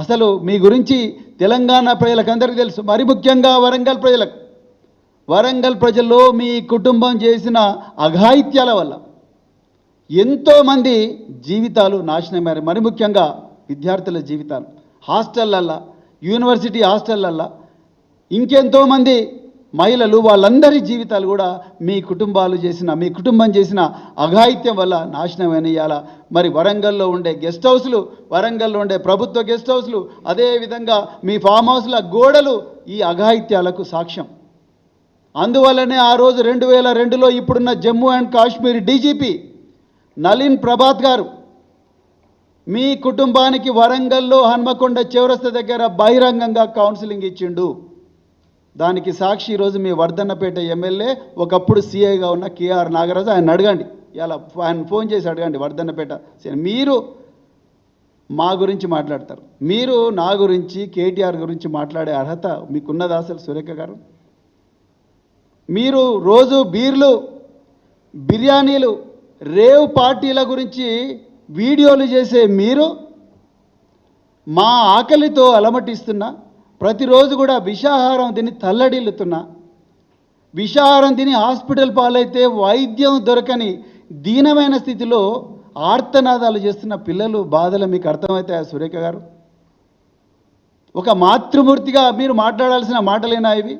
అసలు మీ గురించి తెలంగాణ ప్రజలకందరికీ తెలుసు, మరి ముఖ్యంగా వరంగల్ ప్రజలకు. వరంగల్ ప్రజల్లో మీ కుటుంబం చేసిన అఘాయిత్యాల వల్ల ఎంతోమంది జీవితాలు నాశనమయ్యారు. మరి ముఖ్యంగా విద్యార్థుల జీవితాలు, హాస్టళ్ళల్లో, యూనివర్సిటీ హాస్టళ్ళల్లో ఇంకెంతోమంది మహిళలు, వాళ్ళందరి జీవితాలు కూడా మీ కుటుంబం చేసిన అఘాయిత్యం వల్ల నాశనమైన. ఇవాళ మరి వరంగల్లో ఉండే గెస్ట్ హౌస్లు, వరంగల్లో ఉండే ప్రభుత్వ గెస్ట్ హౌస్లు, అదేవిధంగా మీ ఫామ్ హౌస్ల గోడలు ఈ అఘాయిత్యాలకు సాక్ష్యం. అందువల్లనే ఆ రోజు 2002లో ఇప్పుడున్న జమ్మూ అండ్ కాశ్మీర్ డీజీపీ నలిన్ ప్రభాత్ గారు మీ కుటుంబానికి వరంగల్లో హన్మకొండ చౌరస్తా దగ్గర బహిరంగంగా కౌన్సిలింగ్ ఇచ్చిండు. దానికి సాక్షి ఈరోజు మీ వర్ధన్నపేట ఎమ్మెల్యే, ఒకప్పుడు సీఐగా ఉన్న కేఆర్ నాగరాజు. ఆయన అడగండి, ఇలా ఆయన ఫోన్ చేసి అడగండి వర్ధన్నపేట. మీరు మా గురించి మాట్లాడతారు, మీరు నా గురించి, కేటీఆర్ గురించి మాట్లాడే అర్హత మీకున్నదా అసలు సురేఖ గారు? మీరు రోజు బీర్లు, బిర్యానీలు, రేవ్ పార్టీల గురించి వీడియోలు చేసే మీరు మా ఆకలితో అలమటిస్తున్నా, ప్రతిరోజు కూడా విషాహారం తిని తల్లడిల్లుతున్నా, విషాహారం తిని హాస్పిటల్ పాలైతే వైద్యం దొరకని దీనమైన స్థితిలో ఆర్తనాదాలు చేస్తున్న పిల్లలు బాధలు మీకు అర్థమవుతాయా సురేఖ గారు? ఒక మాతృమూర్తిగా మీరు మాట్లాడాల్సిన మాటలేనా ఇవి?